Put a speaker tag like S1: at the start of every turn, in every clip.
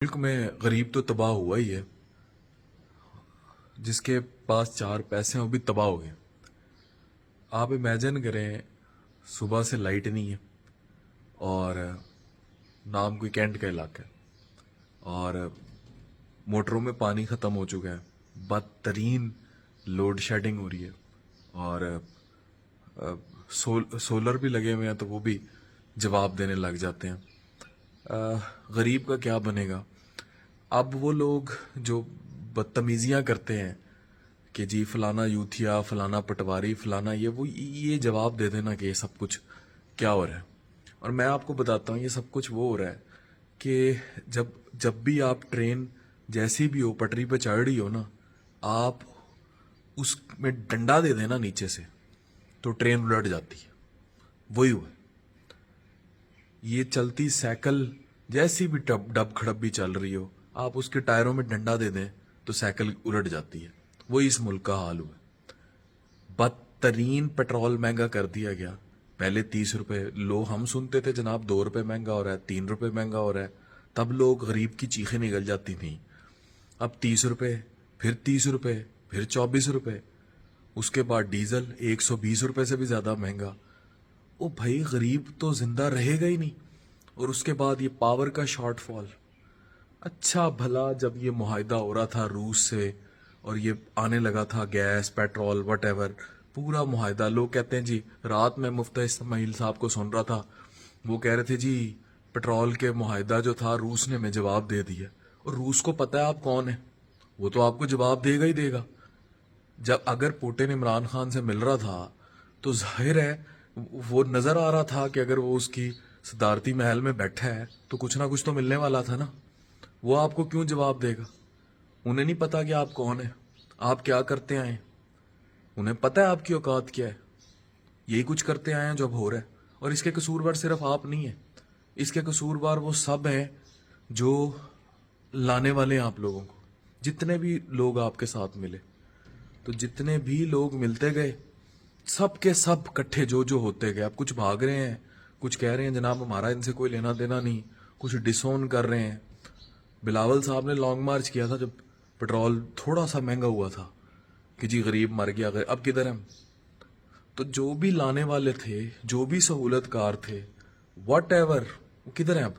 S1: मुल्क में गरीब तो तबाह हुआ ही है। जिसके पास चार पैसे हैं वो भी तबाह हो गए। आप इमेजिन करें, सुबह से लाइट नहीं है और नाम कोई कैंट का इलाका है और मोटरों में पानी ख़त्म हो चुका है, बदतरीन लोड शेडिंग हो रही है और सोलर भी लगे हुए हैं तो वो भी जवाब देने लग जाते हैं। गरीब का क्या बनेगा? अब वो लोग जो बदतमीजियाँ करते हैं कि जी फलाना यूथिया, फलाना पटवारी, फलाना ये जवाब दे देना कि ये सब कुछ क्या हो रहा है। और मैं आपको बताता हूँ ये सब कुछ वो हो रहा है कि जब भी आप ट्रेन जैसी भी हो पटरी पे चढ़ रही हो ना, आप उसमें डंडा दे देना नीचे से तो ट्रेन उलट जाती है। वही हुआ है। ये चलती साइकिल जैसी भी डब खड़ब भी चल रही हो, आप उसके टायरों में डंडा दे दें तो साइकिल उलट जाती है। वही इस मुल्क का हाल हुआ। बदतरीन पेट्रोल महंगा कर दिया गया। पहले 30 रुपए लो, हम सुनते थे जनाब 2 रुपए महंगा हो रहा है, 3 रुपए महंगा हो रहा है, तब लोग गरीब की चीखें निकल जाती थी। अब 30 रुपए, फिर 30 रुपए, फिर 24 रुपए, उसके बाद डीजल 120 रुपए से भी ज्यादा महंगा। ओ भाई, गरीब तो जिंदा रहेगा ही नहीं। और उसके बाद ये पावर का शॉर्टफॉल। अच्छा भला जब ये मुआहिदा हो रहा था रूस से और ये आने लगा था गैस, पेट्रोल, वटेवर, पूरा मुआहिदा, लोग कहते हैं जी, रात में मुफ्ती इस्माइल साहब को सुन रहा था, वो कह रहे थे जी पेट्रोल के मुआहिदा जो था रूस ने हमें जवाब दे दिया। और रूस को पता है आप कौन है, वो तो आपको जवाब देगा ही देगा। जब अगर पुतिन इमरान खान से मिल रहा था तो जाहिर है वो नजर आ रहा था कि अगर वो उसकी सदारती महल में बैठा है तो कुछ ना कुछ तो मिलने वाला था ना। वो आपको क्यों जवाब देगा? उन्हें नहीं पता कि आप कौन है, आप क्या करते आए। उन्हें पता है आपकी औकात क्या है। यही कुछ करते आए हैं जो अब हो रहा है। और इसके कसूरवार सिर्फ आप नहीं है, इसके कसूरवार वो सब हैं जो लाने वाले हैं आप लोगों को। जितने भी लोग आपके साथ मिले, तो जितने भी लोग मिलते गए, सब के सब इकट्ठे जो होते गए। अब कुछ भाग रहे हैं, कुछ कह रहे हैं जनाब हमारा इनसे कोई लेना देना नहीं, कुछ डिसोन कर रहे हैं। बिलावल साहब ने लॉन्ग मार्च किया था जब पेट्रोल थोड़ा सा महंगा हुआ था कि जी गरीब मर गया। अब किधर हैं? तो जो भी लाने वाले थे, जो भी सहूलतकार थे, वट एवर, वो किधर हैं अब?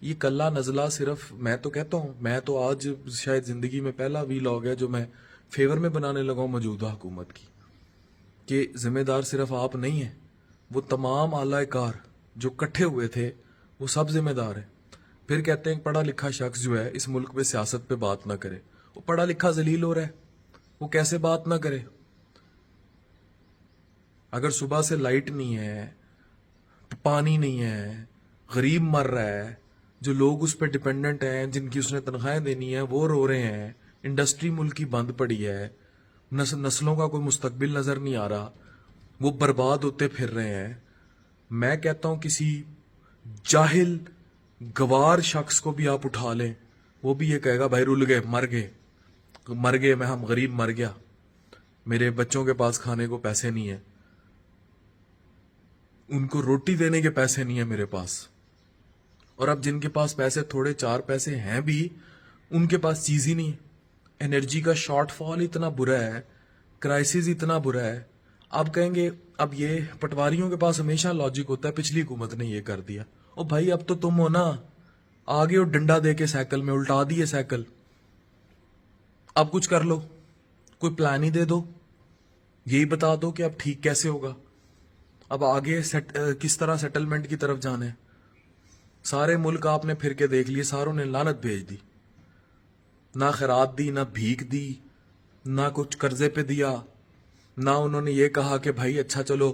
S1: ये कल्ला नजला सिर्फ, मैं तो कहता हूँ, मैं तो आज शायद जिंदगी में पहला वीलॉग है जो मैं फेवर में बनाने लगा हूँ मौजूदा हुकूमत की, कि जिम्मेदार सिर्फ आप नहीं है, वो तमाम आलाकार जो इकट्ठे हुए थे वो सब जिम्मेदार है। फिर कहते हैं पढ़ा लिखा शख्स जो है इस मुल्क में सियासत पे बात ना करे। वो पढ़ा लिखा जलील हो रहा है, वो कैसे बात ना करे? अगर सुबह से लाइट नहीं है, पानी नहीं है, गरीब मर रहा है, जो लोग उस पर डिपेंडेंट हैं, जिनकी उसने तनख्वाहें देनी है, वो रो रहे हैं, इंडस्ट्री मुल्क की बंद पड़ी है, नस्लों का कोई मुस्तकबिल नजर नहीं आ रहा, वो बर्बाद होते फिर रहे हैं। मैं कहता हूं किसी जाहिल गवार शख्स को भी आप उठा लें, वो भी ये कहेगा भाई रुल गए, मर गए, मैं हम गरीब मर गया, मेरे बच्चों के पास खाने को पैसे नहीं है, उनको रोटी देने के पैसे नहीं है मेरे पास। और अब जिनके पास पैसे थोड़े चार पैसे हैं भी, उनके पास चीज ही नहीं। एनर्जी का शॉर्टफॉल इतना बुरा है, क्राइसिस इतना बुरा है। आप कहेंगे अब ये पटवारियों के पास हमेशा लॉजिक होता है, पिछली हुकूमत ने ये कर दिया। ओ भाई अब तो तुम हो ना, आगे हो डंडा दे के साइकिल में, उल्टा दिए साइकिल। अब कुछ कर लो, कोई प्लान ही दे दो, यही बता दो कि अब ठीक कैसे होगा, अब आगे किस तरह सेटलमेंट की तरफ जाना है। सारे मुल्क आपने फिर के देख लिए, सारों ने लानत भेज दी, ना खैरात दी, ना भीख दी, ना कुछ कर्जे पे दिया, ना उन्होंने ये कहा कि भाई अच्छा चलो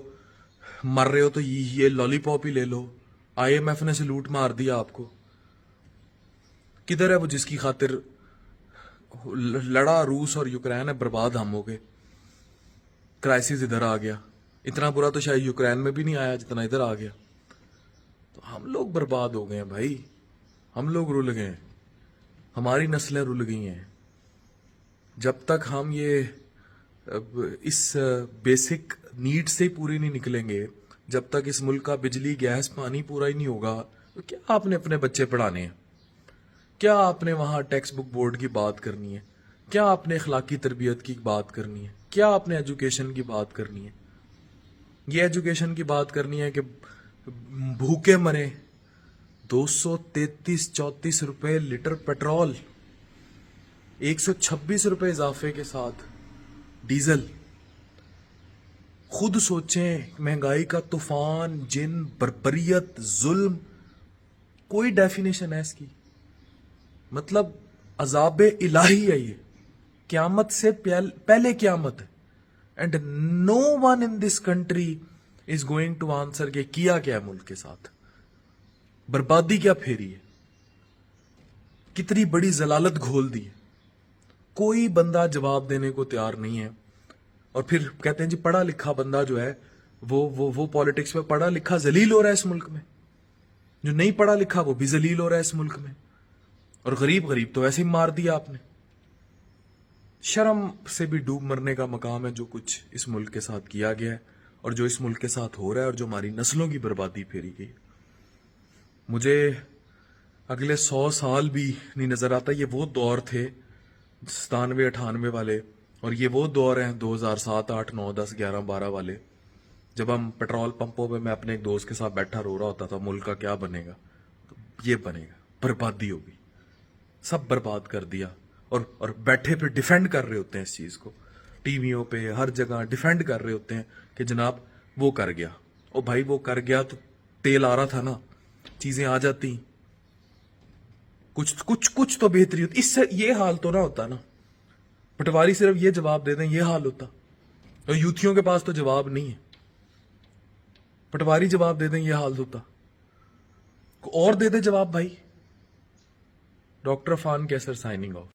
S1: मर रहे हो तो ये लॉलीपॉप ही ले लो। आईएमएफ ने सलूट मार दिया आपको। किधर है वो जिसकी खातिर लड़ा रूस और यूक्रेन है, बर्बाद हम हो गए, क्राइसिस इधर आ गया। इतना बुरा तो शायद यूक्रेन में भी नहीं आया जितना इधर आ गया। तो हम लोग बर्बाद हो गए हैं भाई, हम लोग रुल गए हैं, हमारी नस्लें रुल गई हैं। जब तक हम ये इस बेसिक नीड से पूरी नहीं निकलेंगे, जब तक इस मुल्क का बिजली, गैस, पानी पूरा ही नहीं होगा, तो क्या आपने अपने बच्चे पढ़ाने हैं? کیا آپ نے وہاں ٹیکسٹ بک بورڈ کی بات کرنی ہے؟ کیا آپ نے اخلاقی تربیت کی بات کرنی ہے؟ کیا آپ نے ایجوکیشن کی بات کرنی ہے؟ یہ ایجوکیشن کی بات کرنی ہے کہ بھوکے مرے 233-34 لیٹر پیٹرول، 126 روپے اضافے کے ساتھ ڈیزل. خود سوچیں، مہنگائی کا طوفان، جن، بربریت، ظلم، کوئی ڈیفینیشن ہے اس کی؟ مطلب عذاب الہی ہے یہ، قیامت سے پہلے قیامت ہے. And no one in this country is going to answer کہ کیا ہے ملک کے ساتھ، بربادی کیا پھیری ہے، کتنی بڑی ضلالت گھول دی ہے. کوئی بندہ جواب دینے کو تیار نہیں ہے. اور پھر کہتے ہیں جی پڑھا لکھا بندہ جو ہے وہ پالیٹکس میں پڑھا لکھا ذلیل ہو رہا ہے اس ملک میں، جو نہیں پڑھا لکھا وہ بھی ذلیل ہو رہا ہے اس ملک میں. اور غریب تو ایسے ہی مار دیا آپ نے. شرم سے بھی ڈوب مرنے کا مقام ہے جو کچھ اس ملک کے ساتھ کیا گیا ہے اور جو اس ملک کے ساتھ ہو رہا ہے اور جو ہماری نسلوں کی بربادی پھیری گئی. مجھے اگلے 100 سال بھی نہیں نظر آتا. یہ وہ دور تھے 97-98 والے، اور یہ وہ دور ہیں 2007 8 9 10 11 12 والے، جب ہم پیٹرول پمپوں پہ میں اپنے ایک دوست کے ساتھ بیٹھا رو رہا ہوتا تھا ملک کا کیا بنے گا. یہ بنے گا، بربادی ہوگی، سب برباد کر دیا. اور بیٹھے پہ ڈیفینڈ کر رہے ہوتے ہیں اس چیز کو، ٹی ویوں پہ ہر جگہ ڈیفینڈ کر رہے ہوتے ہیں کہ جناب وہ کر گیا. او بھائی وہ کر گیا تو تیل آ رہا تھا نا، چیزیں آ جاتی، کچھ تو بہتری ہوتی. اس سے یہ حال تو نہ ہوتا نا، پٹواری صرف یہ جواب دے دیں یہ حال ہوتا. اور یوتھیوں کے پاس تو جواب نہیں ہے، پٹواری جواب دے دیں یہ حال ہوتا. اور دے دے جواب بھائی. ڈاکٹر عرفان کیسر سائننگ آف.